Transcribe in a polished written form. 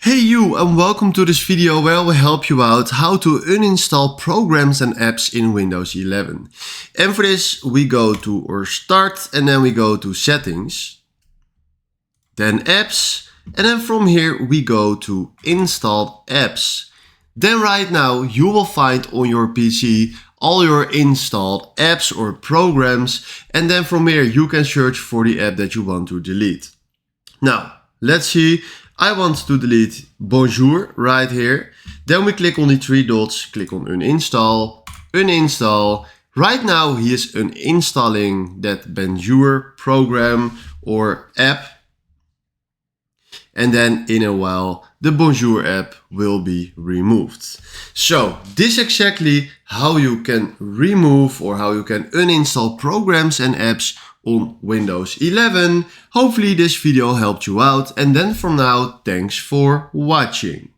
Hey you, and welcome to this video where I will help you out how to uninstall programs and apps in Windows 11. And for this we go to our Start and then we go to Settings, then Apps, and then from here we go to Installed Apps. Then right now you will find on your PC all your installed apps or programs, and then from here you can search for the app that you want to delete. Now let's see. I want to delete Bonjour right here. Then we click on the three dots, click on uninstall, uninstall. Right now he is uninstalling that Bonjour program or app. And then in a while the Bonjour app will be removed. So this is exactly how you can remove or how you can uninstall programs and apps on Windows 11. Hopefully this video helped you out, and then from now, thanks for watching.